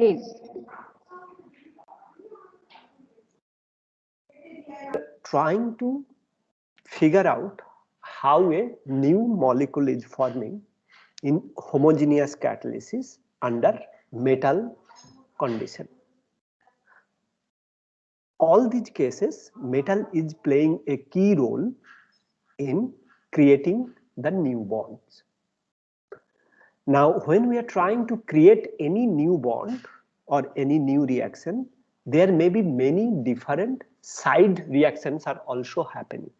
please. Trying to figure out how a new molecule is forming in homogeneous catalysis under metal condition. All these cases, metal is playing a key role in creating the new bonds. Now, when we are trying to create any new bond or any new reaction, there may be many different side reactions are also happening.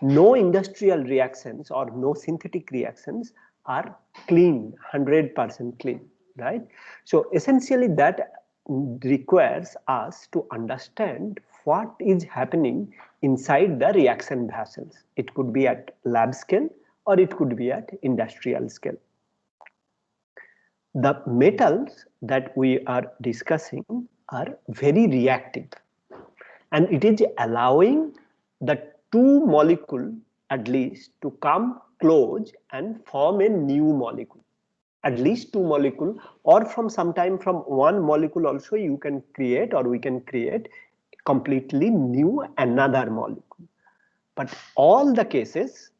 No industrial reactions or no synthetic reactions are clean, 100% clean, right? So essentially that requires us to understand what is happening inside the reaction vessels. It could be at lab scale or it could be at industrial scale. The metals that we are discussing are very reactive, and it is allowing the two molecules at least to come close and form a new molecule. At least two molecules, or from sometime from one molecule also you can create, or we can create completely new another molecule. But all the cases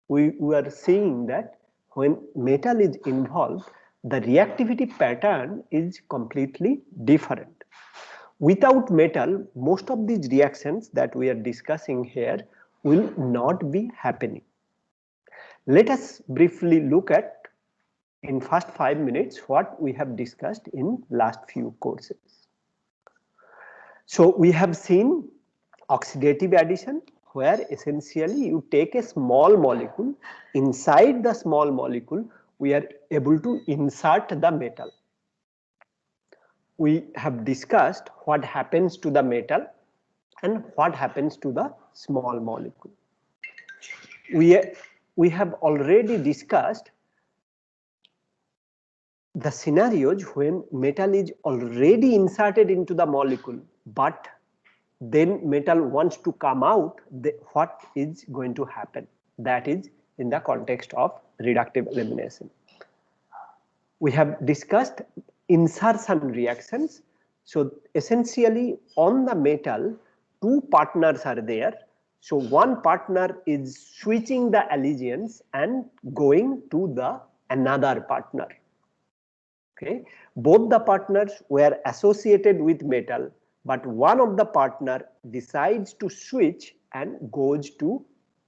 we are seeing that when metal is involved, the reactivity pattern is completely different. Without metal, most of these reactions that we are discussing here will not be happening. Let us briefly look at in first 5 minutes what we have discussed in last few courses. So we have seen oxidative addition, where essentially you take a small molecule, inside the small molecule we are able to insert the metal. We have discussed what happens to the metal and what happens to the small molecule. We have already discussed the scenarios when metal is already inserted into the molecule, but then metal wants to come out, what is going to happen? That is in the context of reductive elimination. We have discussed insertion reactions. So essentially on the metal, two partners are there. So one partner is switching the allegiance and going to the another partner. Okay, both the partners were associated with metal, but one of the partner decides to switch and goes to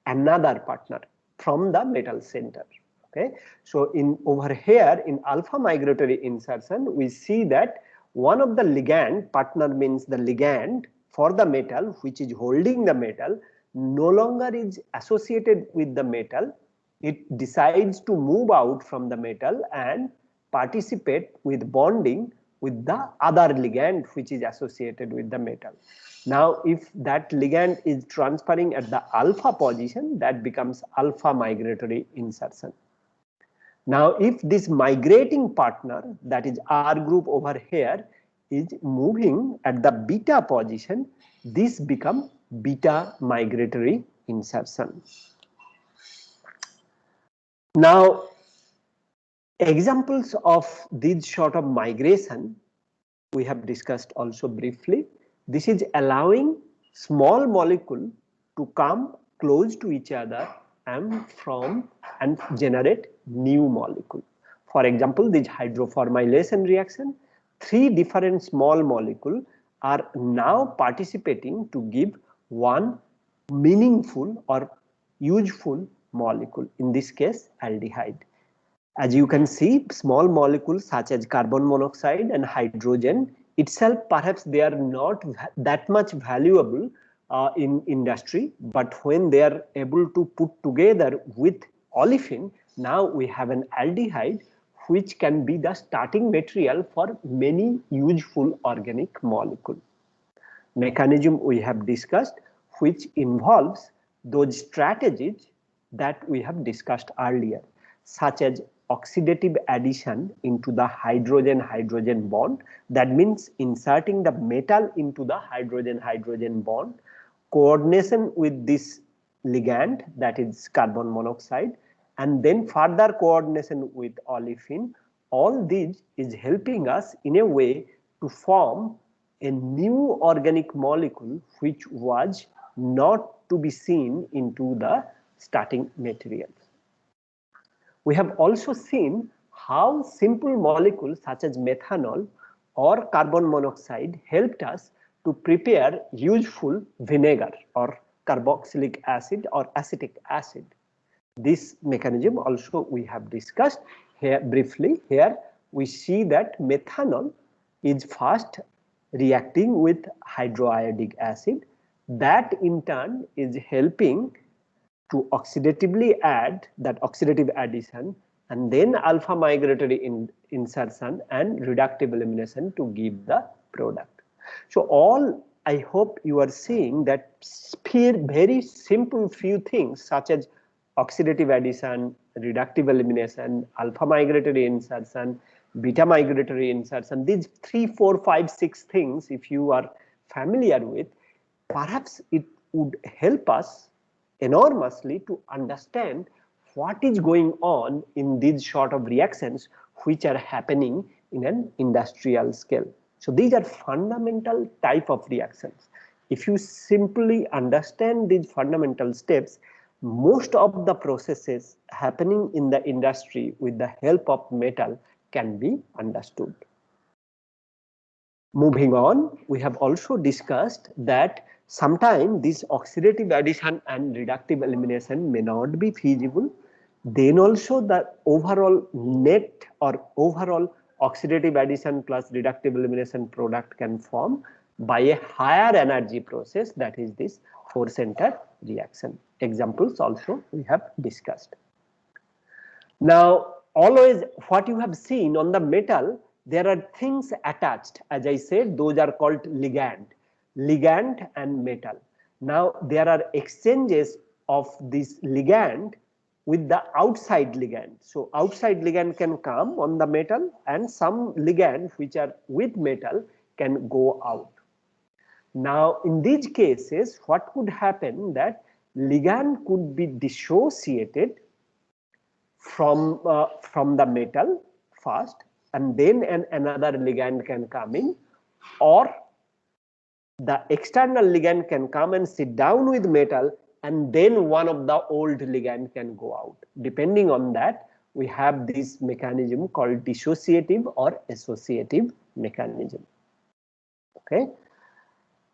another partner from the metal center. Okay, so in over here in alpha migratory insertion, we see that one of the ligand, partner means the ligand for the metal which is holding the metal, no longer is associated with the metal. It decides to move out from the metal and participate with bonding with the other ligand which is associated with the metal. Now if that ligand is transferring at the alpha position, that becomes alpha migratory insertion. Now if this migrating partner, that is R group over here, is moving at the beta position, this becomes beta migratory insertion. Now examples of this sort of migration we have discussed also briefly. This is allowing small molecule to come close to each other and generate new molecule. For example, this hydroformylation reaction, 3 different small molecules are now participating to give one meaningful or useful molecule, in this case aldehyde. As you can see, small molecules such as carbon monoxide and hydrogen itself, perhaps they are not that much valuable in industry, but when they are able to put together with olefin, now we have an aldehyde which can be the starting material for many useful organic molecules. Mechanism we have discussed, which involves those strategies that we have discussed earlier, such as oxidative addition into the hydrogen-hydrogen bond. That means inserting the metal into the hydrogen-hydrogen bond, coordination with this ligand, that is carbon monoxide, and then further coordination with olefin. all these is helping us in a way to form a new organic molecule which was not to be seen into the starting materials. We have also seen how simple molecules such as methanol or carbon monoxide helped us to prepare useful vinegar or carboxylic acid or acetic acid. This mechanism also we have discussed here briefly. Here we see that methanol is first reacting with hydroiodic acid, that in turn is helping to oxidatively add that oxidative addition and then alpha migratory insertion and reductive elimination to give the product. So all I hope you are seeing that very simple few things such as oxidative addition, reductive elimination, alpha migratory insertion, beta migratory insertion, these 3, 4, 5, 6 things, if you are familiar with, perhaps it would help us enormously to understand what is going on in these sort of reactions which are happening in an industrial scale. So these are fundamental type of reactions. If you simply understand these fundamental steps, most of the processes happening in the industry with the help of metal can be understood. Moving on, we have also discussed that sometimes this oxidative addition and reductive elimination may not be feasible. Then also the overall net or overall oxidative addition plus reductive elimination product can form by a higher energy process, that is this four-center reaction. Examples also we have discussed. Now always what you have seen on the metal, there are things attached, as I said, those are called ligand and metal. Now there are exchanges of this ligand with the outside ligand. So outside ligand can come on the metal and some ligand which are with metal can go out. Now in these cases what could happen, that ligand could be dissociated from the metal first and then another ligand can come in, or the external ligand can come and sit down with metal and then one of the old ligand can go out. Depending on that, we have this mechanism called dissociative or associative mechanism. Okay.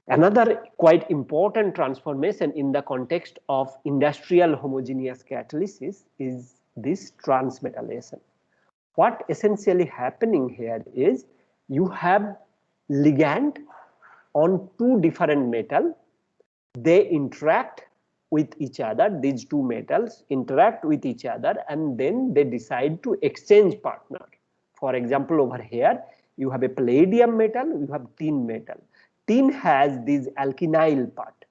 Another quite important transformation in the context of industrial homogeneous catalysis is this transmetallation. What essentially happening here is you have ligand on two different metal, they interact with each other, these two metals interact with each other and then they decide to exchange partner. For example, over here you have a palladium metal, you have tin metal. Tin has this alkynyl part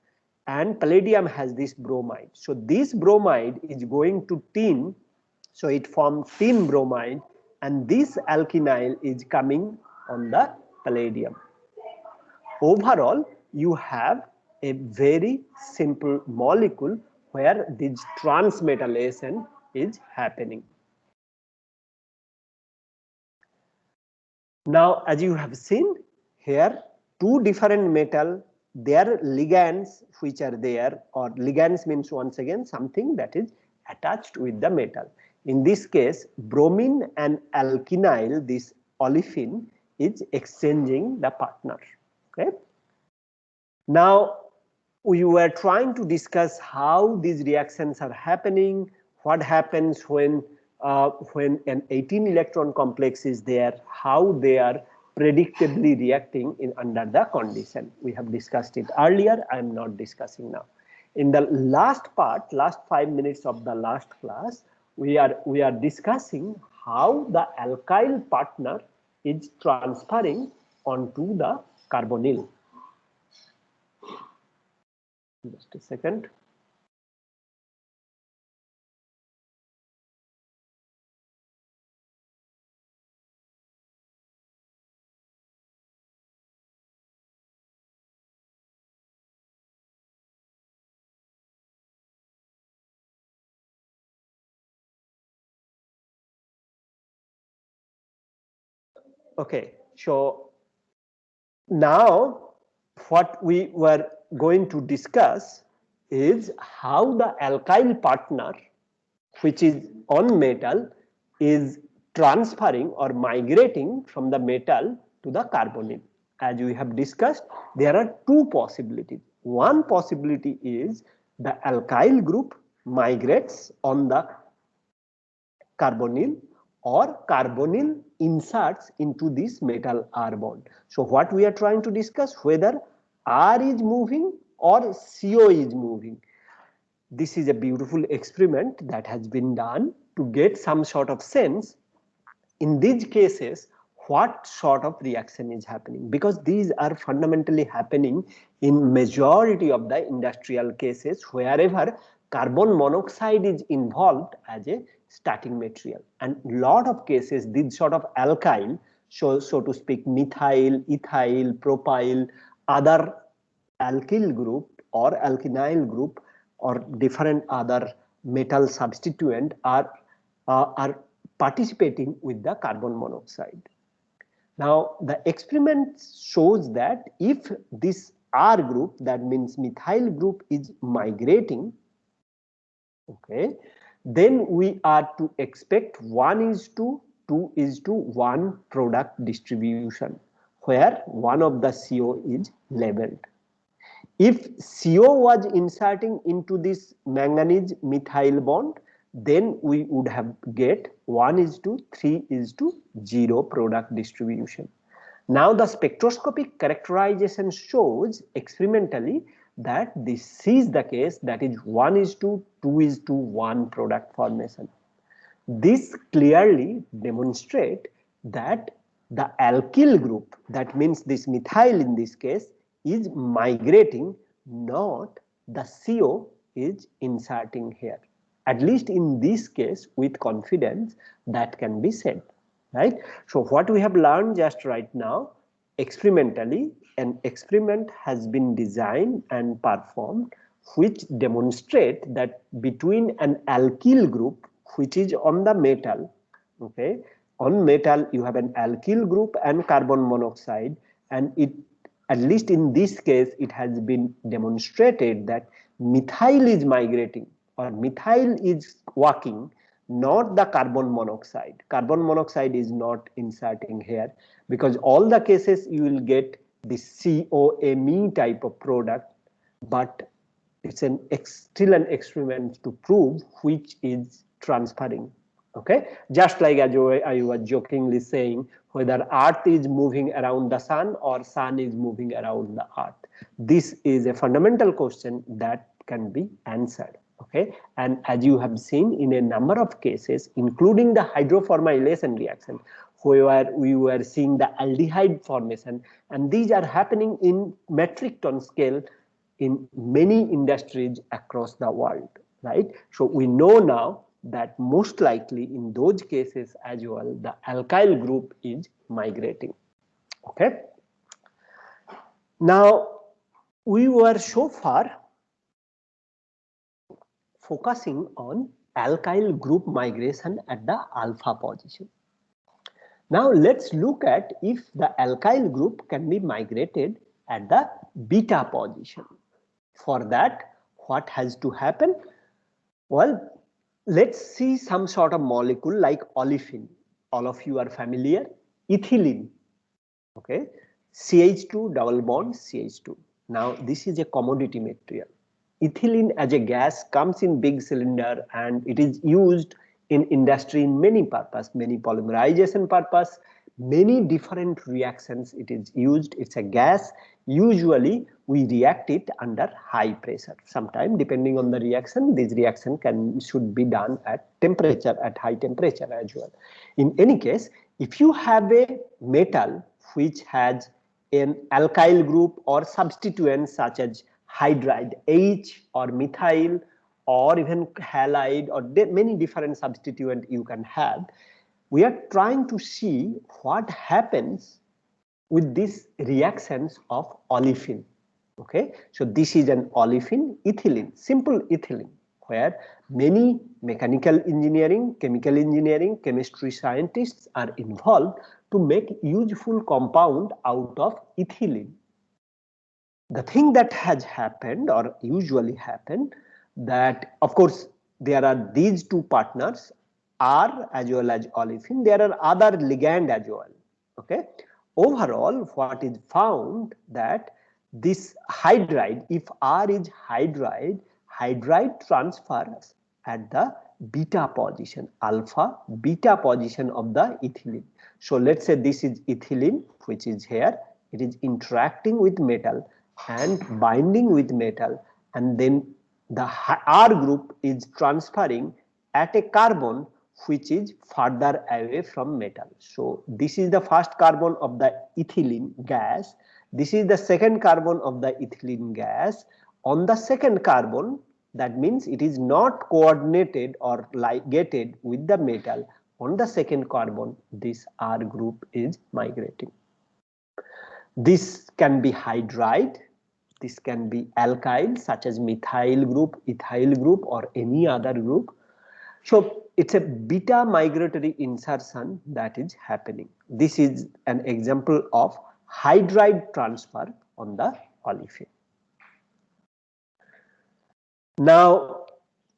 and palladium has this bromide. So this bromide is going to tin, so it forms tin bromide and this alkynyl is coming on the palladium. Overall, you have a very simple molecule where this transmetallation is happening. Now, as you have seen here, two different metal, their ligands which are there, or ligands means once again something that is attached with the metal. In this case, bromine and alkynyl, this olefin is exchanging the partner. Okay. Now, we were trying to discuss how these reactions are happening, what happens when an 18 electron complex is there, how they are predictably reacting under the condition. We have discussed it earlier, I am not discussing now. In the last part, last 5 minutes of the last class, we are discussing how the alkyl partner is transferring onto the carbonyl. Just a second. Okay, so now what we were going to discuss is how the alkyl partner, which is on metal, is transferring or migrating from the metal to the carbonyl. As we have discussed, there are two possibilities. One possibility is the alkyl group migrates on the carbonyl, or carbonyl inserts into this metal R bond. So what we are trying to discuss, whether R is moving or CO is moving. This is a beautiful experiment that has been done to get some sort of sense in these cases what sort of reaction is happening, because these are fundamentally happening in majority of the industrial cases wherever carbon monoxide is involved as a starting material, and lot of cases these sort of alkyl, so to speak, methyl, ethyl, propyl, other alkyl group or alkynyl group or different other metal substituent are participating with the carbon monoxide. Now the experiment shows that if this R group, that means methyl group, is migrating, okay, then we are to expect 1:2:1 product distribution, where one of the CO is labeled. If CO was inserting into this manganese methyl bond, then we would have get 1:3:0 product distribution. Now the spectroscopic characterization shows experimentally that this is the case, that is 1:2:1 product formation. This clearly demonstrates that the alkyl group, that means this methyl in this case, is migrating, not the CO is inserting here. At least in this case, with confidence, that can be said, right? So what we have learned just right now, experimentally, an experiment has been designed and performed which demonstrate that between an alkyl group which is on the metal, okay, on metal you have an alkyl group and carbon monoxide, and it, at least in this case, it has been demonstrated that methyl is migrating or methyl is working, not the carbon monoxide. Carbon monoxide is not inserting here, because all the cases you will get this COMe type of product, but it's still an experiment to prove which is transferring. Okay, just like as I was jokingly saying, whether Earth is moving around the Sun or Sun is moving around the Earth. This is a fundamental question that can be answered. Okay, and as you have seen in a number of cases, including the hydroformylation reaction, where we were seeing the aldehyde formation, and these are happening in metric ton scale in many industries across the world, right? So we know now that most likely in those cases as well, the alkyl group is migrating. Okay. Now we were so far focusing on alkyl group migration at the alpha position. Now let's look at if the alkyl group can be migrated at the beta position. For that, what has to happen? Well, let's see some sort of molecule like olefin. All of you are familiar. Ethylene. Okay. CH2 double bond CH2. Now this is a commodity material. Ethylene as a gas comes in big cylinder and it is used in industry in many purpose, many polymerization purpose, many different reactions it is used. It's a gas. Usually we react it under high pressure. Sometimes depending on the reaction, this reaction should be done at temperature, at high temperature as well. In any case, if you have a metal which has an alkyl group or substituents such as hydride H or methyl or even halide or many different substituents you can have, we are trying to see what happens with these reactions of olefin. Okay, so this is an olefin ethylene, simple ethylene, where many mechanical engineering, chemical engineering, chemistry scientists are involved to make useful compound out of ethylene. The thing that has happened or usually happen that of course there are these two partners R as well as olefin, there are other ligand as well. Okay. Overall what is found that this hydride, if R is hydride, hydride transfers at the beta position, alpha beta position of the ethylene. So let's say this is ethylene which is here, it is interacting with metal and binding with metal, and then the R group is transferring at a carbon which is further away from metal. So this is the first carbon of the ethylene gas, this is the second carbon of the ethylene gas. On the second carbon, that means it is not coordinated or ligated with the metal. On the second carbon, this R group is migrating. This can be hydride, this can be alkyl such as methyl group, ethyl group or any other group. So it's a beta migratory insertion that is happening. This is an example of hydride transfer on the olefin. Now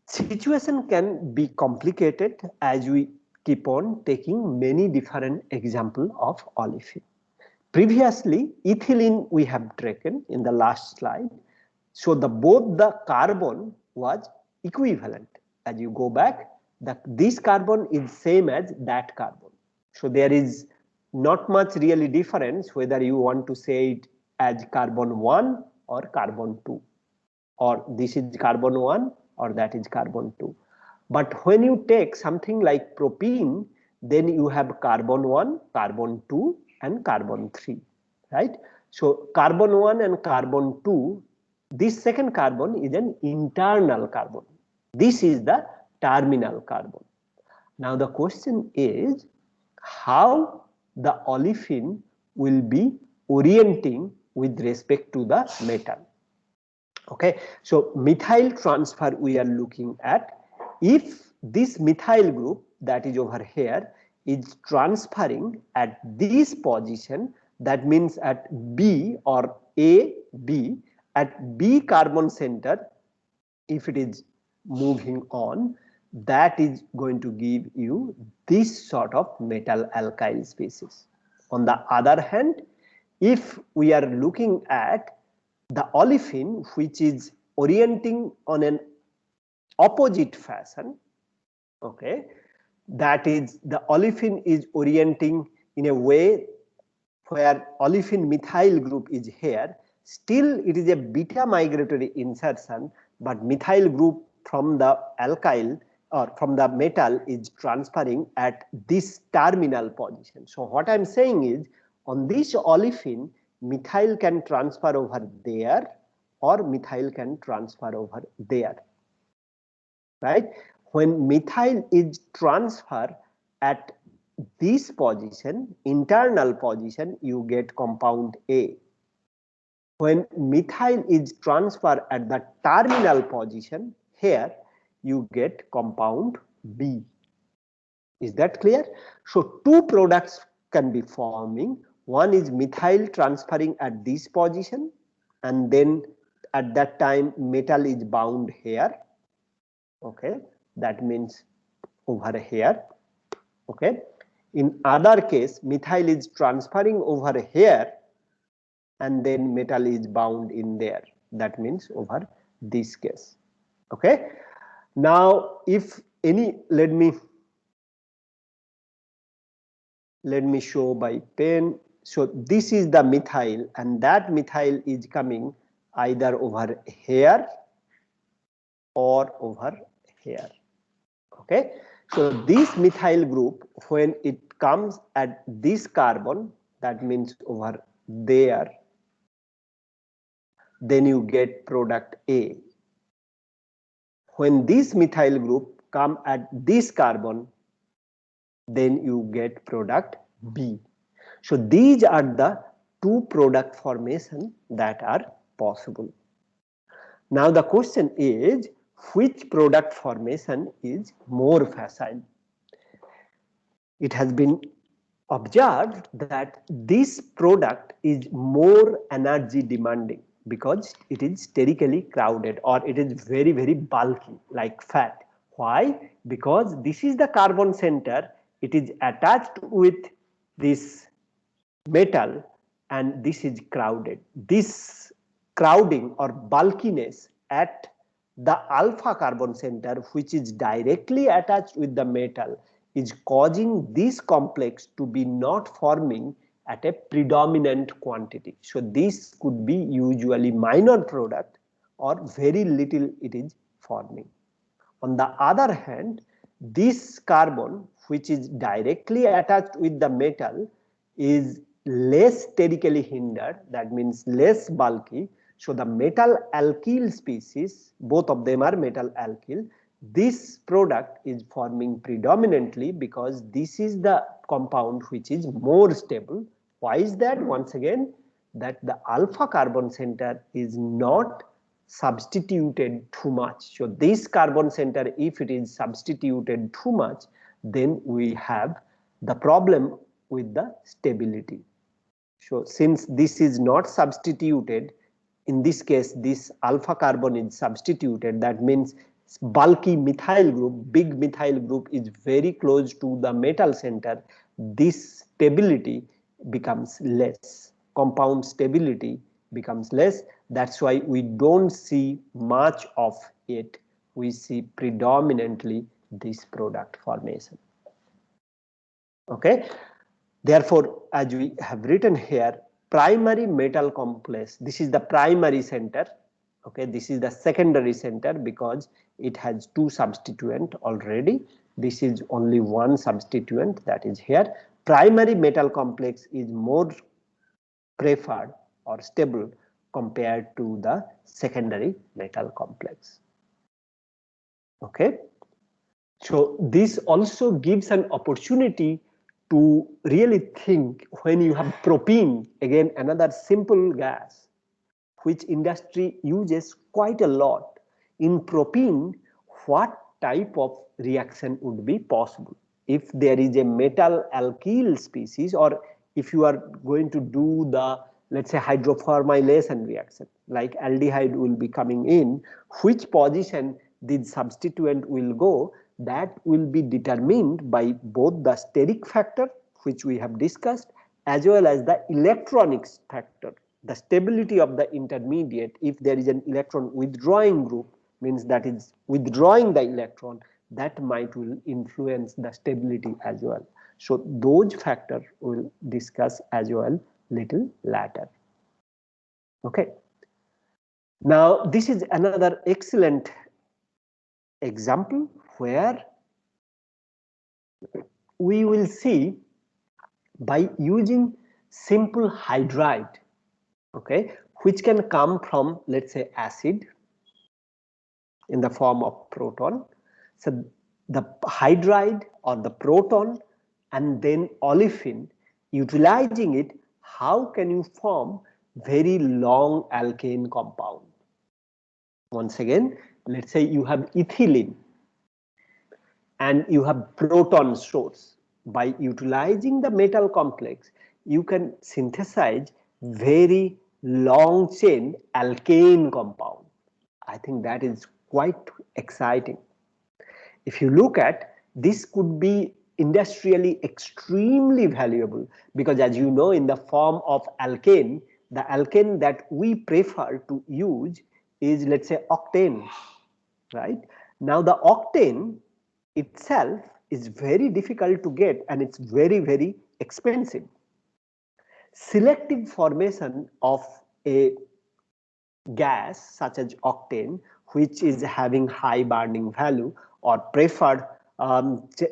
situation can be complicated as we keep on taking many different examples of olefin. Previously ethylene we have taken in the last slide, so both the carbon was equivalent. As you go back, this carbon is same as that carbon, so there is not much really difference whether you want to say it as carbon 1 or carbon 2, or this is carbon 1 or that is carbon 2. But when you take something like propene, then you have carbon 1, carbon 2 and carbon 3, right? So carbon 1 and carbon 2, this second carbon is an internal carbon, this is the terminal carbon. Now the question is how the olefin will be orienting with respect to the metal. Okay, so methyl transfer we are looking at. If this methyl group that is over here is transferring at this position, that means at B or A, B, at B carbon center, if it is moving on, that is going to give you this sort of metal alkyl species. On the other hand, if we are looking at the olefin which is orienting on an opposite fashion, okay, that is the olefin is orienting in a way where olefin methyl group is here, still it is a beta migratory insertion, but methyl group from the alkyl or from the metal is transferring at this terminal position. So what I am saying is on this olefin, methyl can transfer over there or methyl can transfer over there, right? When methyl is transferred at this position, internal position, you get compound A. When methyl is transferred at the terminal position, here you get compound B. Is that clear? So two products can be forming. One is methyl transferring at this position, and then at that time metal is bound here. Okay, that means over here. Okay, in other case methyl is transferring over here and then metal is bound in there, that means over this case. Okay, now if any, let me show by pen. So this is the methyl and that methyl is coming either over here or over here. Okay, so this methyl group when it comes at this carbon, that means over there, then you get product A. When this methyl group come at this carbon, then you get product B. So these are the two product formation that are possible. Now the question is, which product formation is more facile? It has been observed that this product is more energy demanding because it is sterically crowded, or it is very, very bulky like fat. Why? Because this is the carbon center, it is attached with this metal and this is crowded. This crowding or bulkiness at the alpha carbon center, which is directly attached with the metal, is causing this complex to be not forming at a predominant quantity. So this could be usually minor product or very little it is forming. On the other hand, this carbon which is directly attached with the metal is less sterically hindered, that means less bulky. So the metal alkyl species, both of them are metal alkyl, this product is forming predominantly because this is the compound which is more stable. Why is that? Once again, that the alpha carbon center is not substituted too much. So this carbon center, if it is substituted too much, then we have the problem with the stability. So since this is not substituted, in this case this alpha carbon is substituted, that means bulky methyl group, big methyl group is very close to the metal center, this stability becomes less, compound stability becomes less. That's why we don't see much of it, we see predominantly this product formation. Okay, therefore as we have written here, primary metal complex, this is the primary center. Okay, this is the secondary center because it has two substituent already. This is only one substituent, that is here. Primary metal complex is more preferred or stable compared to the secondary metal complex. Okay, so this also gives an opportunity to really think when you have propene, again another simple gas which industry uses quite a lot. In propene, what type of reaction would be possible? If there is a metal alkyl species, or if you are going to do the, let's say, hydroformylation reaction, like aldehyde will be coming in, which position this substituent will go, that will be determined by both the steric factor, which we have discussed, as well as the electronics factor, the stability of the intermediate. If there is an electron withdrawing group, means that is withdrawing the electron, that might will influence the stability as well. So those factors we'll discuss as well little later. Okay, now this is another excellent example where we will see by using simple hydride, okay, which can come from, let's say, acid in the form of proton. So the hydride or the proton and then olefin, utilizing it, how can you form very long alkane compound? Once again, let's say you have ethylene and you have proton source. By utilizing the metal complex, you can synthesize very long chain alkane compound. I think that is quite exciting. If you look at this, could be industrially extremely valuable because, as you know, in the form of alkane, the alkane that we prefer to use is, let's say, octane, right? Now the octane itself is very difficult to get and it's very, very expensive. Selective formation of a gas such as octane, which is having high burning value or preferred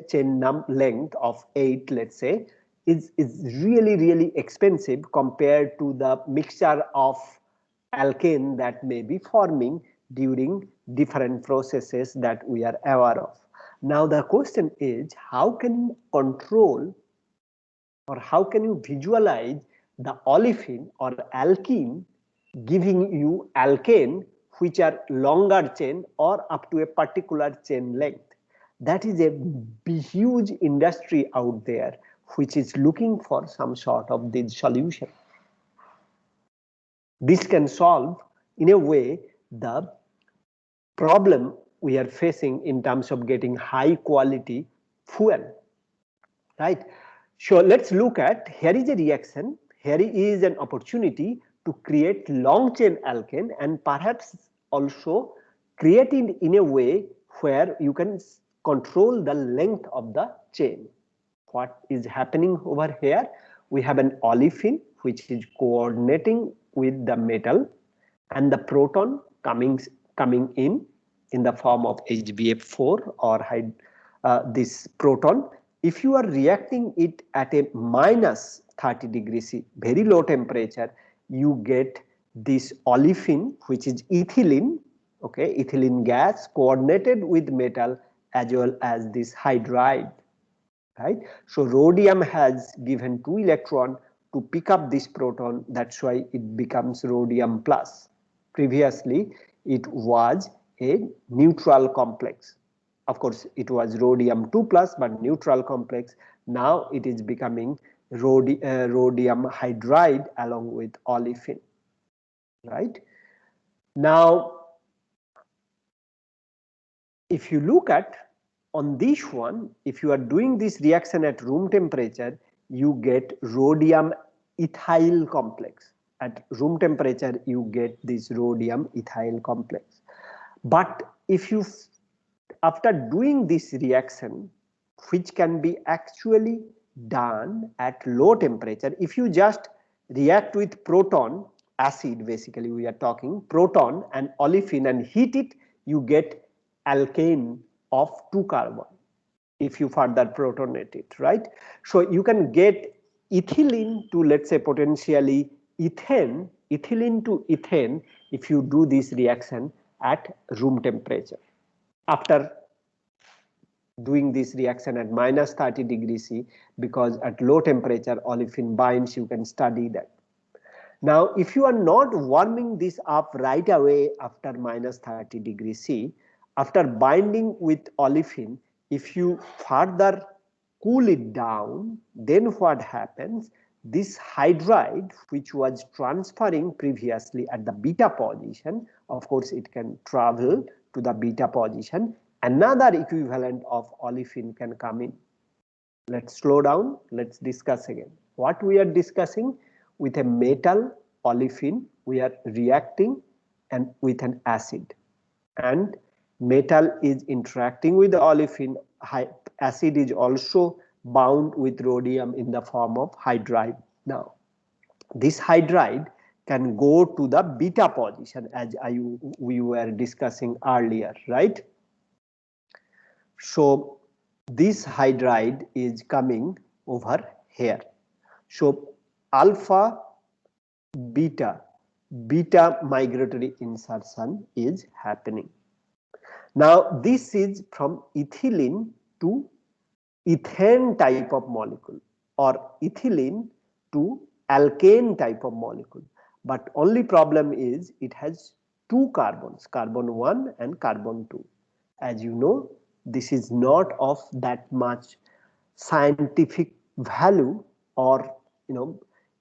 chain length of 8, let's say, is really, really expensive compared to the mixture of alkane that may be forming during different processes that we are aware of. Now the question is, how can you control or how can you visualize the olefin or alkene giving you alkane which are longer chain or up to a particular chain length? That is a huge industry out there which is looking for some sort of this solution. This can solve in a way the problem we are facing in terms of getting high quality fuel, right? So let's look at, here is a reaction, here is an opportunity to create long chain alkane and perhaps also create it in a way where you can control the length of the chain. What is happening over here? We have an olefin which is coordinating with the metal and the proton coming in the form of HbF4 or this proton. If you are reacting it at a minus 30 degrees C, very low temperature, you get this olefin which is ethylene, okay, ethylene gas coordinated with metal as well as this hydride, right? So rhodium has given 2 electrons to pick up this proton, that's why it becomes rhodium plus. Previously it was a neutral complex. Of course it was rhodium 2 plus but neutral complex. Now it is becoming rhodium hydride along with olefin, right? Now if you look at on this one, if you are doing this reaction at room temperature, you get rhodium ethyl complex. At room temperature you get this rhodium ethyl complex. But if you, after doing this reaction, which can be actually done at low temperature, if you just react with proton acid, basically we are talking proton and olefin and heat it, you get alkane of 2 carbon if you further protonate it, right? So you can get ethylene to, let's say, potentially ethane, ethylene to ethane if you do this reaction at room temperature. After doing this reaction at minus 30 degrees C, because at low temperature olefin binds, you can study that. Now if you are not warming this up right away after minus 30 degrees C, after binding with olefin, if you further cool it down, then what happens? This hydride, which was transferring previously at the beta position, of course it can travel to the beta position, another equivalent of olefin can come in. Let's slow down, let's discuss again. What we are discussing, with a metal olefin we are reacting and with an acid, and metal is interacting with the olefin, acid is also bound with rhodium in the form of hydride. Now this hydride can go to the beta position as we were discussing earlier, right? So this hydride is coming over here. So alpha beta migratory insertion is happening. Now this is from ethylene to ethane type of molecule or ethylene to alkane type of molecule, but only problem is it has 2 carbons, carbon 1 and carbon 2. As you know, this is not of that much scientific value or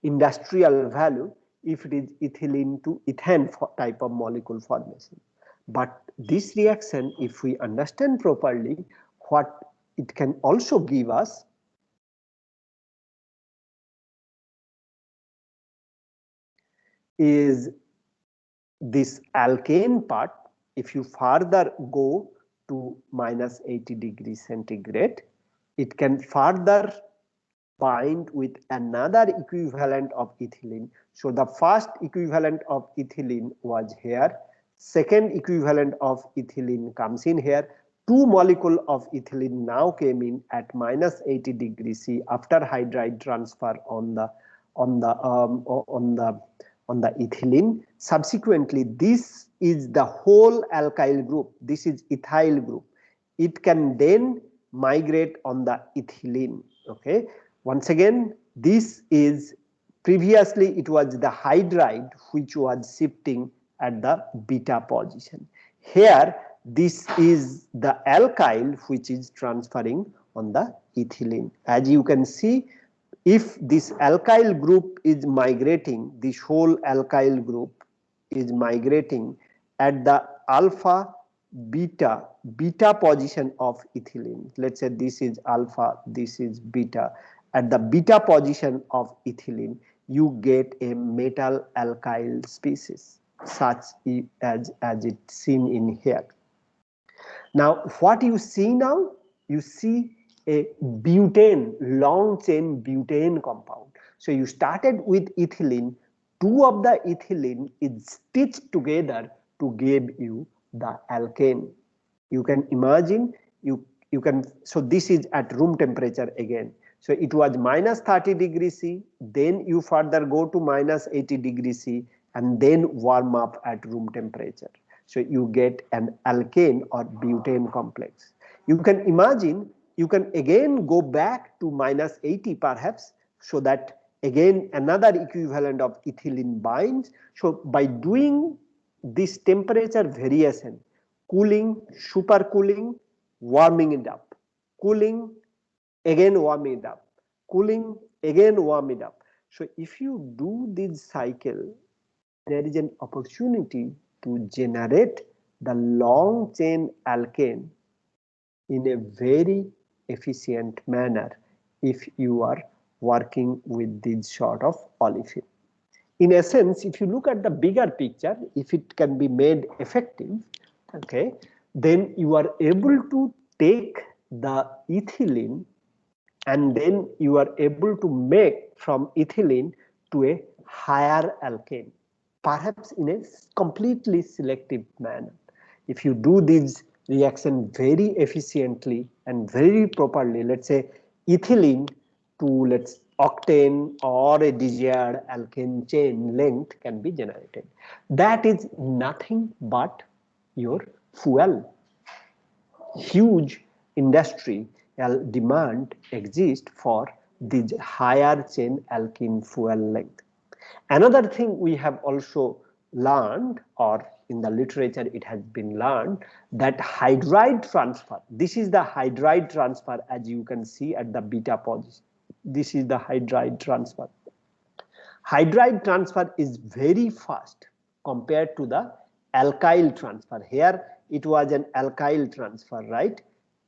industrial value if it is ethylene to ethane type of molecule formation. But this reaction, if we understand properly, what it can also give us is this alkane part. If you further go to minus 80 degrees centigrade, it can further bind with another equivalent of ethylene. So the first equivalent of ethylene was here, second equivalent of ethylene comes in here, 2 molecules of ethylene now came in at minus 80 degrees C after hydride transfer on the ethylene. Subsequently, this is the whole alkyl group, this is ethyl group. It can then migrate on the ethylene, okay? Once again, this is, previously it was the hydride which was shifting at the beta position. Here this is the alkyl which is transferring on the ethylene. As you can see, if this alkyl group is migrating, this whole alkyl group is migrating at the alpha beta position of ethylene. Let's say this is alpha, this is beta. At the beta position of ethylene, you get a metal alkyl species such as it's seen in here. Now what you see now? You see a butane, long chain butane compound. So you started with ethylene, two of the ethylene is stitched together to give you the alkane. You can imagine, you can, so this is at room temperature again. So it was minus 30 degrees C, then you further go to minus 80 degrees C and then warm up at room temperature. So you get an alkane or butane complex. You can imagine, you can again go back to minus 80 perhaps, so that again another equivalent of ethylene binds. So by doing this temperature variation, cooling, supercooling, warming it up, cooling, again warm it up, cooling, again warm it up. So if you do this cycle, there is an opportunity to generate the long chain alkane in a very efficient manner if you are working with this sort of olefin. In essence, if you look at the bigger picture, if it can be made effective, okay, then you are able to take the ethylene and then you are able to make from ethylene to a higher alkane, perhaps in a completely selective manner. If you do this reaction very efficiently and very properly, let's say ethylene to let's octane or a desired alkane chain length can be generated. That is nothing but your fuel. Huge industrial demand exists for this higher chain alkene fuel length. Another thing we have also learned, or in the literature it has been learned, that hydride transfer, this is the hydride transfer as you can see at the beta position. This is the hydride transfer. Hydride transfer is very fast compared to the alkyl transfer. Here it was an alkyl transfer, right?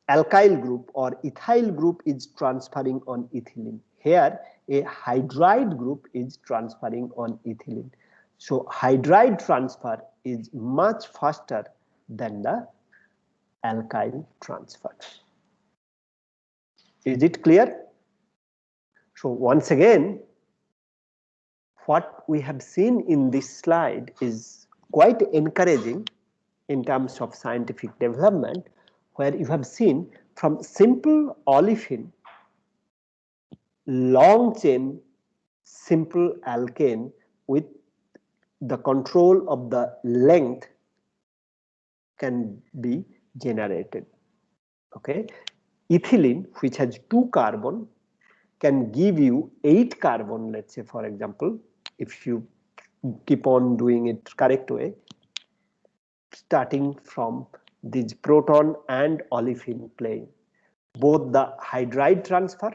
Alkyl group or ethyl group is transferring on ethylene. Here a hydride group is transferring on ethylene. So hydride transfer is much faster than the alkyl transfer. Is it clear? So once again, what we have seen in this slide is quite encouraging in terms of scientific development, where you have seen from simple olefin, long chain simple alkane with the control of the length can be generated. Okay, ethylene, which has 2 carbon, can give you 8 carbon, let's say for example, if you keep on doing it correct way, starting from this proton and olefin plane. Both the hydride transfer,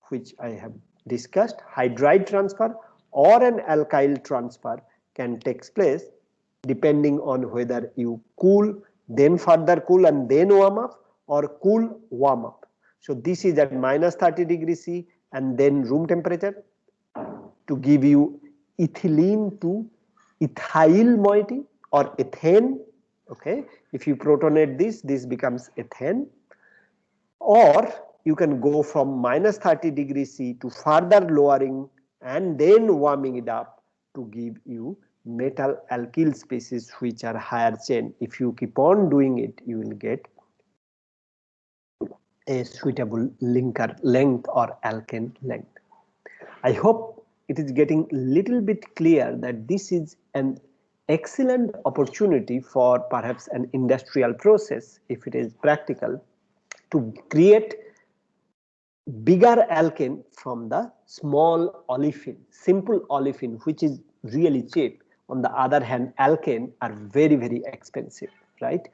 which I have discussed, hydride transfer or an alkyl transfer can take place depending on whether you cool, then further cool and then warm up, or cool, warm up. So this is at minus 30 degrees C and then room temperature to give you ethylene to ethyl moiety or ethane. Okay, if you protonate this, this becomes ethane. Or you can go from minus 30 degrees C to further lowering and then warming it up to give you metal alkyl species which are higher chain. If you keep on doing it, you will get a suitable linker length or alkane length. I hope it is getting little bit clear that this is an excellent opportunity for perhaps an industrial process, if it is practical, to create bigger alkane from the small olefin, simple olefin, which is really cheap. On the other hand, alkane are very, very expensive, right?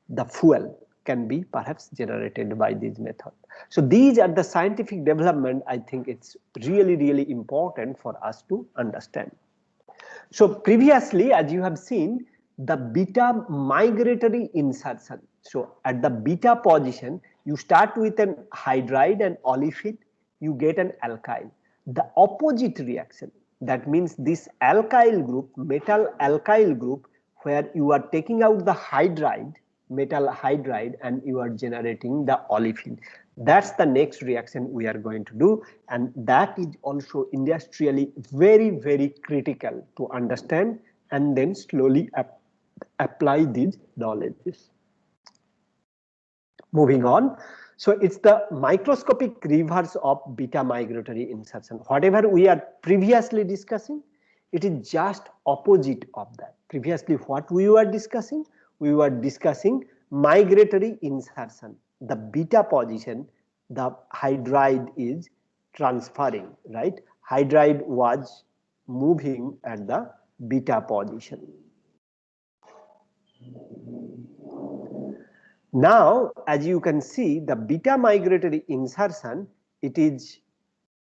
The fuel. can be perhaps generated by this method. So these are the scientific development. I think it's really important for us to understand. So previously, as you have seen, the beta migratory insertion. So at the beta position, you start with an hydride and olefin, you get an alkyl. The opposite reaction, that means this alkyl group, metal alkyl group, where you are taking out the hydride, metal hydride, and you are generating the olefin. That's the next reaction we are going to do, and that is also industrially very critical to understand and then slowly apply these knowledges. Moving on, so it's the microscopic reverse of beta migratory insertion. Whatever we are previously discussing, it is just opposite of that. Previously what we were discussing? We were discussing migratory insertion. The beta position, the hydride is transferring, right? Hydride was moving at the beta position. Now, as you can see, the beta migratory insertion, it is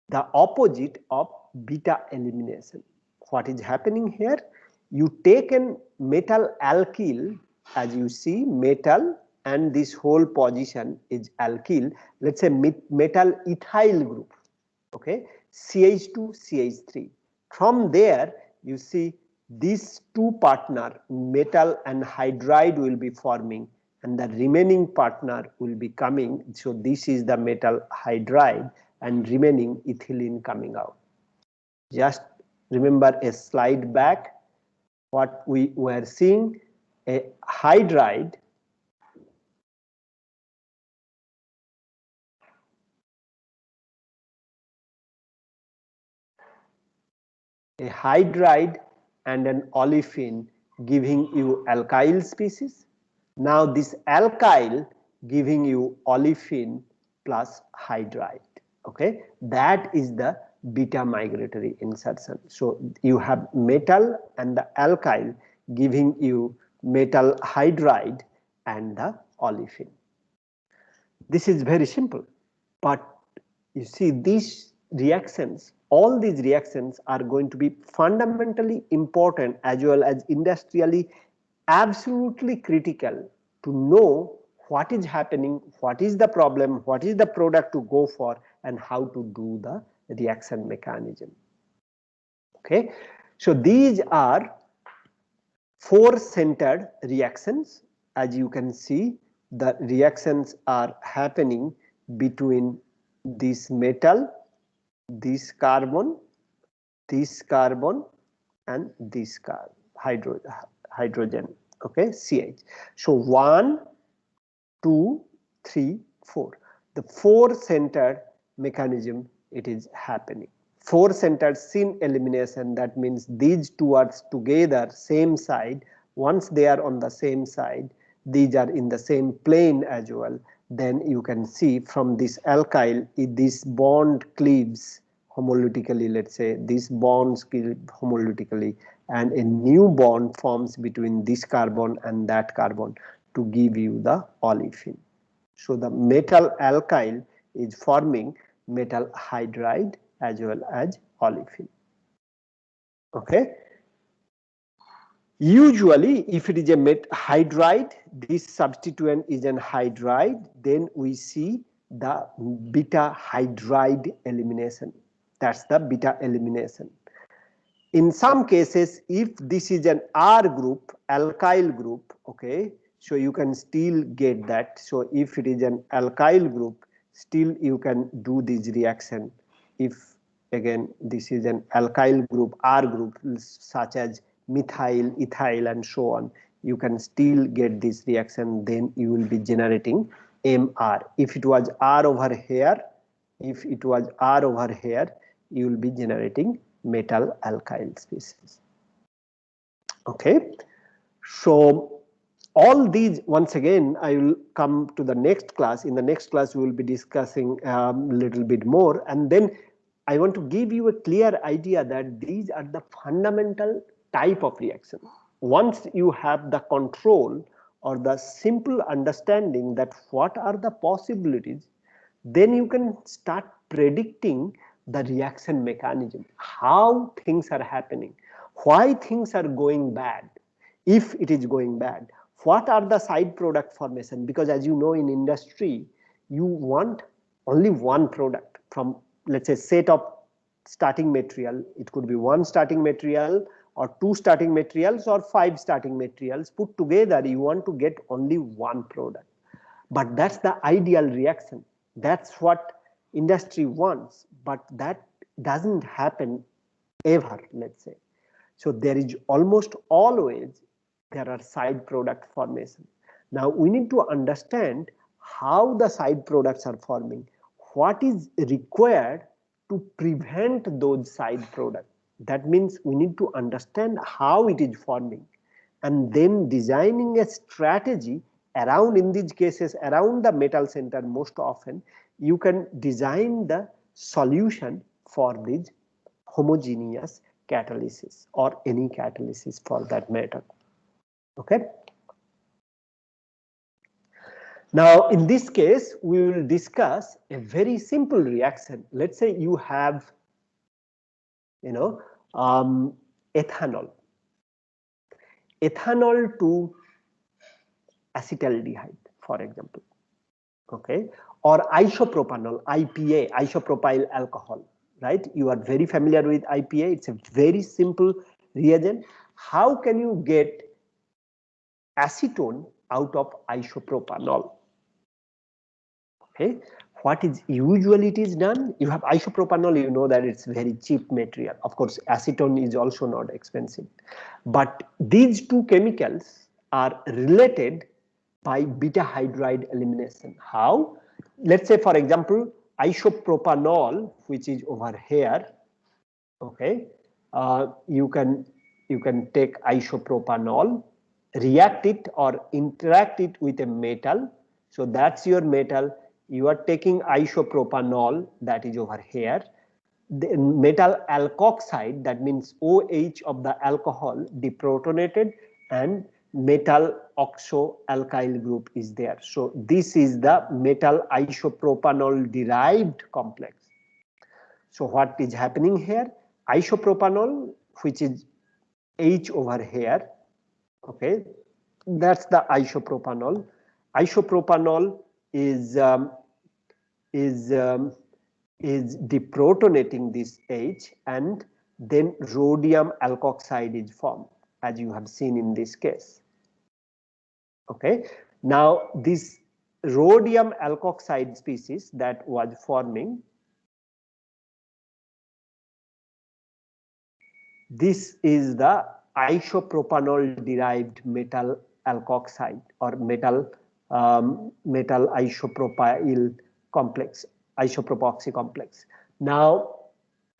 the opposite of beta elimination. What is happening here? You take a metal alkyl, as you see, metal, and this whole position is alkyl. Let's say metal ethyl group, okay, CH2, CH3. From there, you see these two partner, metal and hydride, will be forming, and the remaining partner will be coming. So this is the metal hydride and remaining ethylene coming out. Just remember a slide back, what we were seeing, a hydride and an olefin giving you alkyl species. Now this alkyl giving you olefin plus hydride. Okay, that is the beta migratory insertion. So you have metal and the alkyl giving you metal hydride and the olefin. This is very simple, but you see these reactions, all these reactions are going to be fundamentally important as well as industrially absolutely critical to know what is happening, what is the problem, what is the product to go for, and how to do the reaction mechanism. Okay, so these are four-centered reactions. As you can see, the reactions are happening between this metal, this carbon, and this hydrogen, okay, CH. So 1, 2, 3, 4. The four-centered mechanism it is happening. Four-centered syn elimination, that means these two are together same side. Once they are on the same side, these are in the same plane as well, then you can see from this alkyl, if this bond cleaves homolytically, let's say this bonds cleave homolytically, and a new bond forms between this carbon and that carbon to give you the olefin. So the metal alkyl is forming metal hydride as well as olefin. Okay. Usually, if it is a hydride, this substituent is an hydride, then we see the beta hydride elimination. That's the beta elimination. In some cases, if this is an R group, alkyl group, okay, so you can still get that. So if it is an alkyl group, still you can do this reaction. If again this is an alkyl group, R group, such as methyl, ethyl, and so on, you can still get this reaction. Then you will be generating MR. If it was R over here, you will be generating metal alkyl species. Okay, so all these, once again, I will come to the next class. In the next class, we will be discussing a little bit more, and then I want to give you a clear idea that these are the fundamental type of reaction. Once you have the control or the simple understanding that what are the possibilities, then you can start predicting the reaction mechanism, how things are happening, why things are going bad, if it is going bad, what are the side product formation, because as you know in industry you want only one product from, let's say, set of starting material. It could be one starting material or two starting materials or five starting materials put together. You want to get only one product, but that's the ideal reaction. That's what industry wants, but that doesn't happen ever, let's say. So there is almost always there are side product formation. Now we need to understand how the side products are forming, what is required to prevent those side products. That means we need to understand how it is forming and then designing a strategy around, in these cases around the metal center. Most often you can design the solution for this homogeneous catalysis or any catalysis for that matter. Okay. Now in this case we will discuss a very simple reaction. Let's say you have ethanol to acetaldehyde, for example, okay, or isopropanol, IPA, isopropyl alcohol, right? You are very familiar with IPA. It's a very simple reagent. How can you get acetone out of isopropanol? Okay, what is usually it is done? You have isopropanol, you know that it's very cheap material. Of course, acetone is also not expensive, but these two chemicals are related by beta hydride elimination. How? Let's say, for example, isopropanol, which is over here. Okay, you can take isopropanol, react it or interact it with a metal. So that's your metal. You are taking isopropanol, that is over here. The metal alkoxide, that means OH of the alcohol deprotonated, and metal oxo alkyl group is there. So this is the metal isopropanol derived complex. So what is happening here? Isopropanol, which is H over here, okay, that's the isopropanol. Isopropanol is deprotonating this H, and then rhodium alkoxide is formed, as you have seen in this case. Okay, now this rhodium alkoxide species that was forming, this is the isopropanol derived metal alkoxide or metal isopropyl complex, isopropoxy complex. Now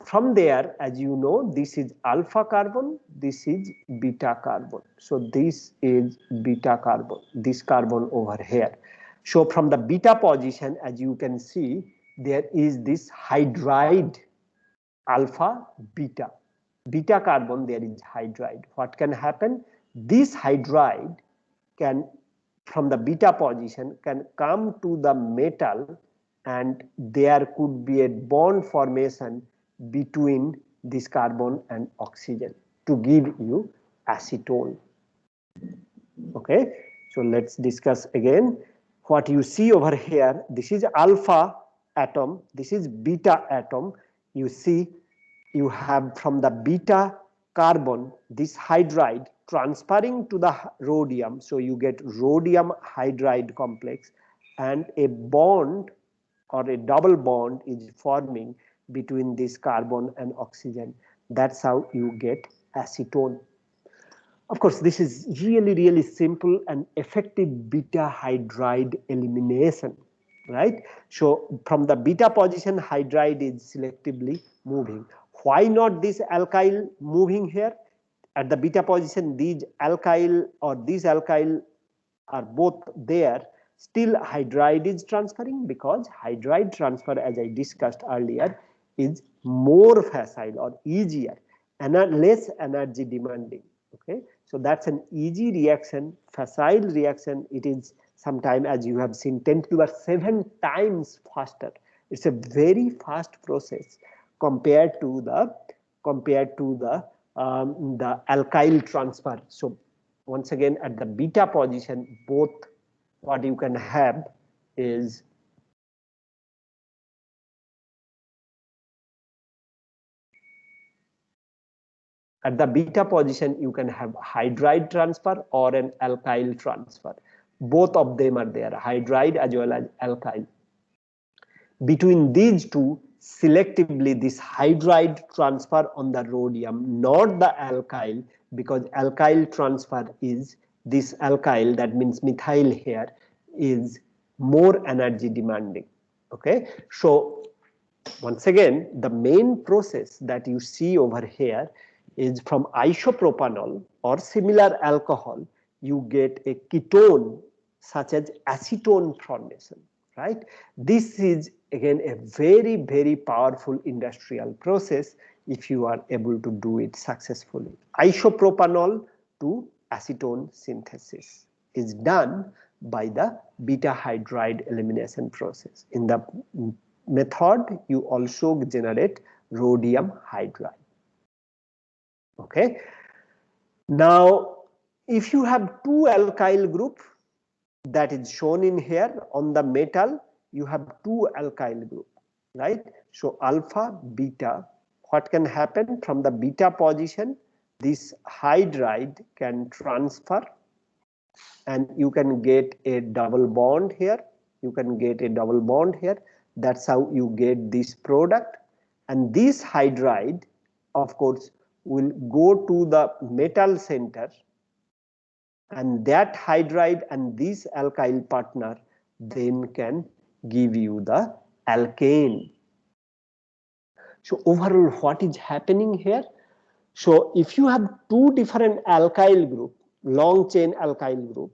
from there, as you know, this is alpha carbon, this is beta carbon. So this is beta carbon, this carbon over here. So from the beta position, as you can see, there is this hydride alpha beta. Beta carbon, there is hydride. What can happen? This hydride can, from the beta position, can come to the metal, and there could be a bond formation between this carbon and oxygen to give you acetone. Okay, so let's discuss again. What you see over here, this is alpha atom, this is beta atom. You see you have from the beta carbon this hydride transferring to the rhodium, so you get rhodium hydride complex, and a bond or a double bond is forming between this carbon and oxygen. That's how you get acetone. Of course, this is really simple and effective beta hydride elimination, right? So from the beta position, hydride is selectively moving. Why not this alkyl moving here? At the beta position, these alkyl or these alkyl are both there. Still hydride is transferring, because hydride transfer, as I discussed earlier, is more facile or easier and less energy demanding. Okay, So that's an easy reaction, facile reaction. It is sometime, as you have seen, 10 to the 7 times faster. It's a very fast process compared to the alkyl transfer. So once again, at the beta position, both what you can have is at the beta position, you can have hydride transfer or an alkyl transfer. Both of them are there, hydride as well as alkyl. Between these two, selectively this hydride transfer on the rhodium, not the alkyl, because alkyl transfer is this alkyl, that means methyl here, is more energy demanding. Okay, so once again, the main process that you see over here is from isopropanol or similar alcohol, you get a ketone such as acetone formation, right? This is again a very, very powerful industrial process if you are able to do it successfully. Isopropanol to acetone synthesis is done by the beta hydride elimination process. In the method, you also generate rhodium hydride. Okay. Now, if you have two alkyl group, that is shown in here on the metal, you have two alkyl group, right? So alpha, beta, what can happen from the beta position? This hydride can transfer and you can get a double bond here. You can get a double bond here. That's how you get this product. And this hydride, of course, will go to the metal center, and that hydride and this alkyl partner then can give you the alkane. So overall, what is happening here? So if you have two different alkyl group, long chain alkyl group,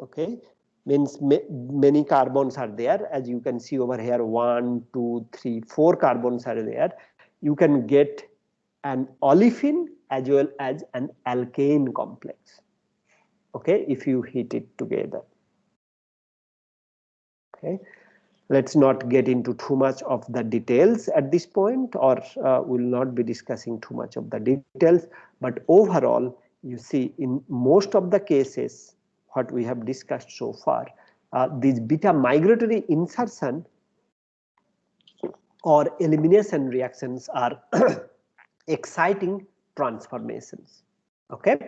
okay, means many carbons are there, as you can see over here, 1, 2, 3, 4 carbons are there. You can get an olefin as well as an alkane complex, okay, if you heat it together. Okay, let's not get into too much of the details at this point, or we'll not be discussing too much of the details, but overall, you see in most of the cases what we have discussed so far, these beta migratory insertion or elimination reactions are exciting transformations. Okay,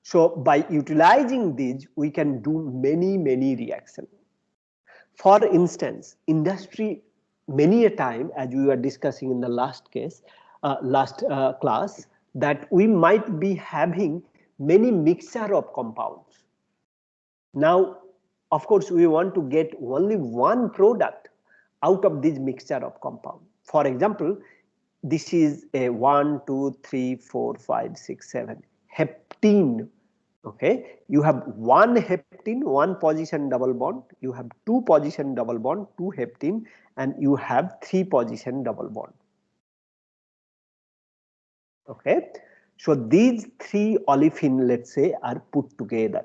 so by utilizing these, we can do many reactions. For instance, industry many a time, as we were discussing in the last case, class, that we might be having many mixture of compounds. Now, of course, we want to get only one product out of this mixture of compound. For example, this is a 1, 2, 3, 4, 5, 6, 7 heptene. Okay, you have one heptene, one position double bond, you have two position double bond, two heptene, and you have three position double bond. Okay, so these three olefin, let's say, are put together.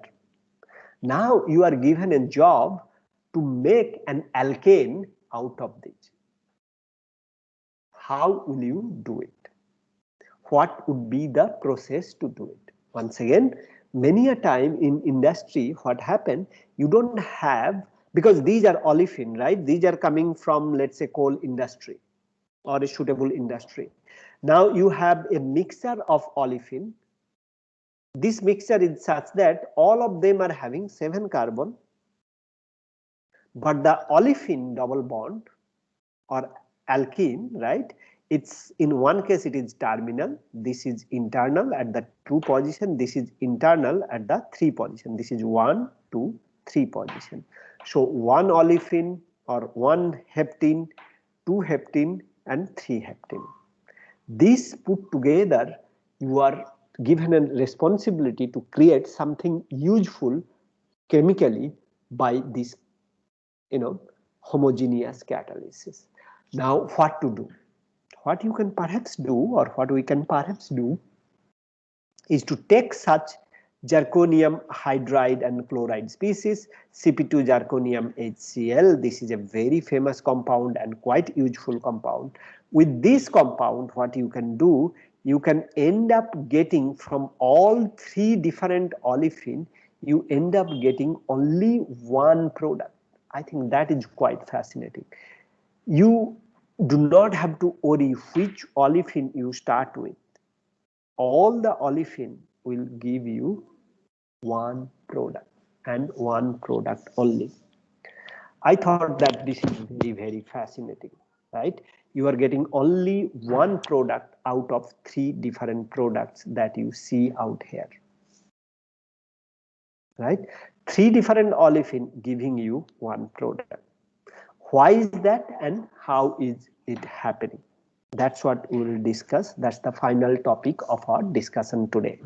Now you are given a job to make an alkane out of this. How will you do it? What would be the process to do it? Once again, many a time in industry, what happened, you don't have, because these are olefin, right? These are coming from, let's say, coal industry or a suitable industry. Now you have a mixture of olefin. This mixture is such that all of them are having 7 carbon, but the olefin double bond or alkene, right? It's in one case it is terminal, this is internal at the 2 position, this is internal at the 3 position, this is 1, 2, 3 position. So 1 olefin or 1 heptene, 2 heptene and 3 heptene. This put together, you are given a responsibility to create something useful chemically by this, homogeneous catalysis. Now what to do? What you can perhaps do, or what we can perhaps do, is to take such zirconium hydride and chloride species, Sp2 zirconium HCl. This is a very famous compound and quite useful compound. With this compound, what you can do, you can end up getting from all three different olefin, you end up getting only one product. I think that is quite fascinating. You do not have to worry which olefin you start with. All the olefin will give you one product and one product only. I thought that this is very fascinating, right? You are getting only one product out of three different products that you see out here, right? Three different olefin giving you one product. Why is that and how is it happening? That's what we will discuss. That's the final topic of our discussion today.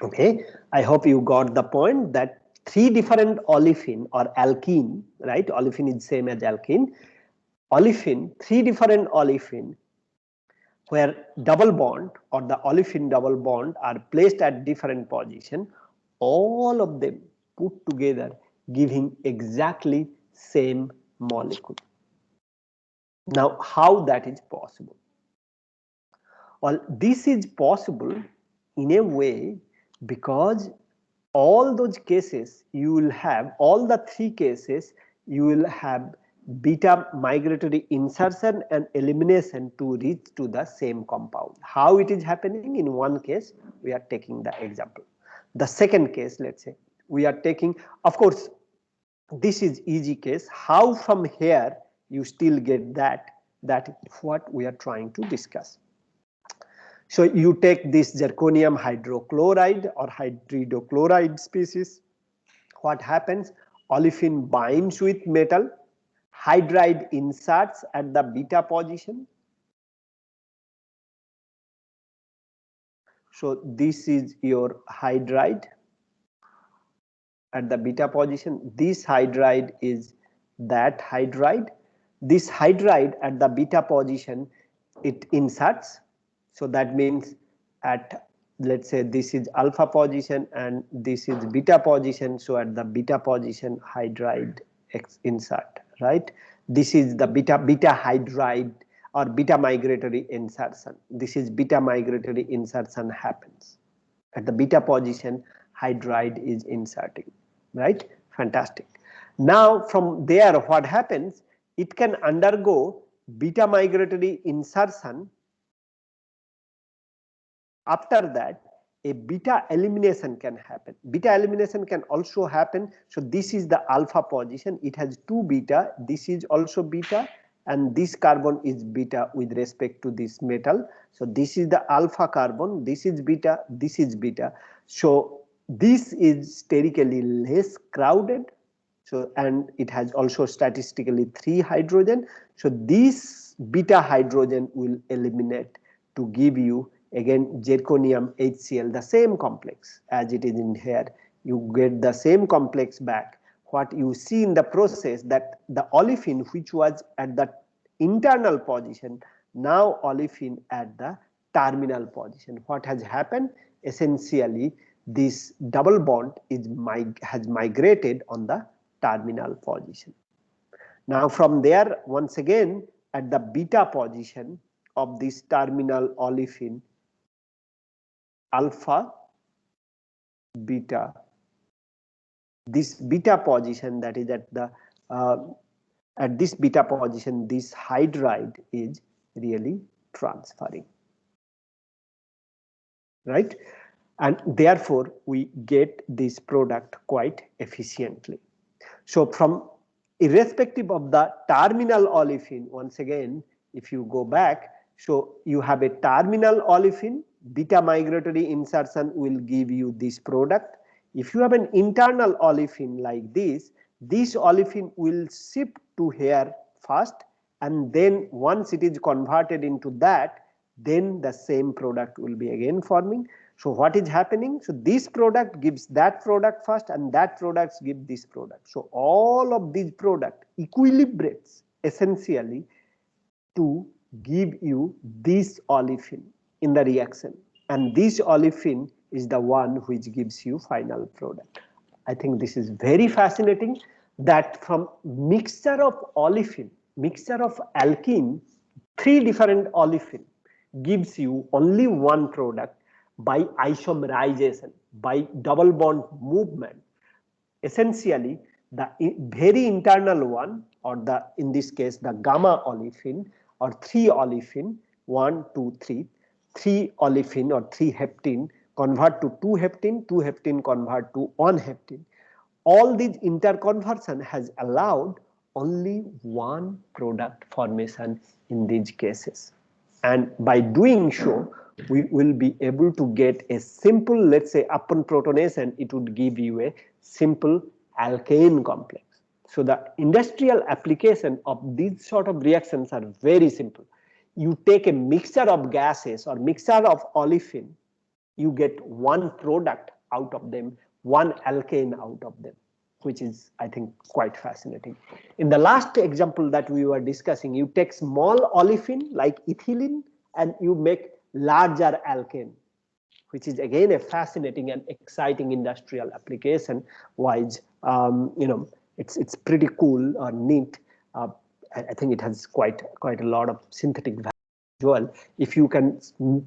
Okay, I hope you got the point that three different olefin or alkene, right? Olefin is same as alkene. Olefin, three different olefin where double bond or the olefin double bond are placed at different position, all of them put together giving exactly same molecule. Now, how that is possible? Well, this is possible in a way because all those cases you will have, all the three cases you will have beta migratory insertion and elimination to reach to the same compound. How it is happening? In one case we are taking the example. The second case, let's say we are taking, of course this is easy case. How from here you still get that is what we are trying to discuss. So you take this zirconium hydrochloride or hydridochloride species. What happens? Olefin binds with metal, hydride inserts at the beta position. So this is your hydride at the beta position. This hydride is that hydride. This hydride at the beta position, it inserts. So that means at, let's say this is alpha position and this is beta position. So at the beta position hydride insert, right? This is the beta hydride or beta migratory insertion. This is beta migratory insertion happens. At the beta position hydride is inserting, right? Fantastic. Now from there what happens? It can undergo beta migratory insertion. After that, a beta elimination can happen. Beta elimination can also happen. So this is the alpha position. It has two beta. This is also beta and this carbon is beta with respect to this metal. So this is the alpha carbon. This is beta. This is beta. So this is sterically less crowded. So and it has also statistically 3 hydrogen. So this beta hydrogen will eliminate to give you again zirconium HCl, the same complex as it is in here. You get the same complex back. What you see in the process that the olefin which was at the internal position, now olefin at the terminal position. What has happened? Essentially this double bond has migrated on the terminal position. Now from there once again at the beta position of this terminal olefin, alpha, beta, this beta position, that is at this beta position this hydride is really transferring, right? And therefore we get this product quite efficiently. So from irrespective of the terminal olefin, once again if you go back, so you have a terminal olefin, beta migratory insertion will give you this product. If you have an internal olefin like this olefin will shift to here first and then once it is converted into that, then the same product will be again forming. So what is happening? So this product gives that product first and that products give this product. So all of these product equilibrates essentially to give you this olefin in the reaction, and this olefin is the one which gives you final product. I think this is very fascinating that from mixture of olefin, mixture of alkene, 3 different olefin gives you only one product by isomerization, by double bond movement. Essentially, the very internal one, or the in this case the gamma olefin or 3 olefin, 1, 2, 3, 3 olefin or 3 heptene convert to 2 heptene, 2 heptene convert to 1 heptene. All these interconversion has allowed only one product formation in these cases. And by doing so, we will be able to get a simple, let's say upon protonation, it would give you a simple alkane complex. So the industrial application of these sort of reactions are very simple. You take a mixture of gases or mixture of olefin, you get one product out of them, one alkane out of them, which is, I think, quite fascinating. In the last example that we were discussing, you take small olefin like ethylene and you make larger alkane, which is again a fascinating and exciting industrial application. Wise, it's pretty cool or neat. I think it has quite a lot of synthetic value as well. If you can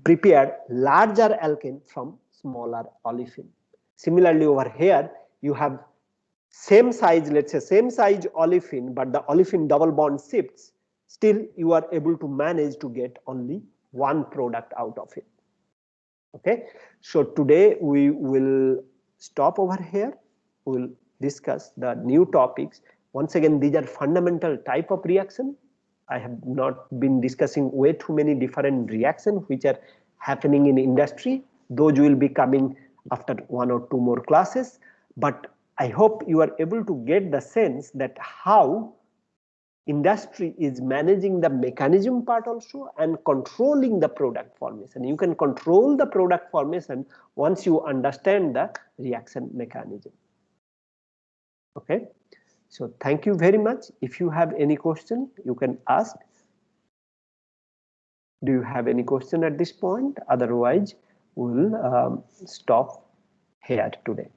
prepare larger alkane from smaller olefin. Similarly, over here you have same size, let's say same size olefin, but the olefin double bond shifts. Still, you are able to manage to get only one product out of it. Okay, so today we will stop over here. We will discuss the new topics. Once again, these are fundamental type of reaction. I have not been discussing way too many different reactions which are happening in industry. Those will be coming after 1 or 2 more classes. But I hope you are able to get the sense that how industry is managing the mechanism part also and controlling the product formation. You can control the product formation once you understand the reaction mechanism. Okay, so thank you very much. If you have any question, you can ask. Do you have any question at this point? Otherwise, we'll stop here today.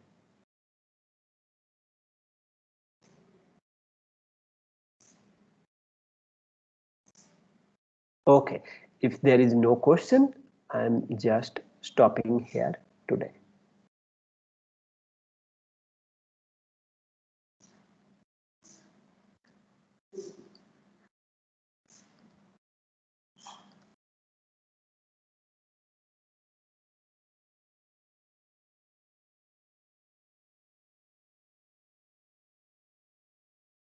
Okay, if there is no question, I'm just stopping here today.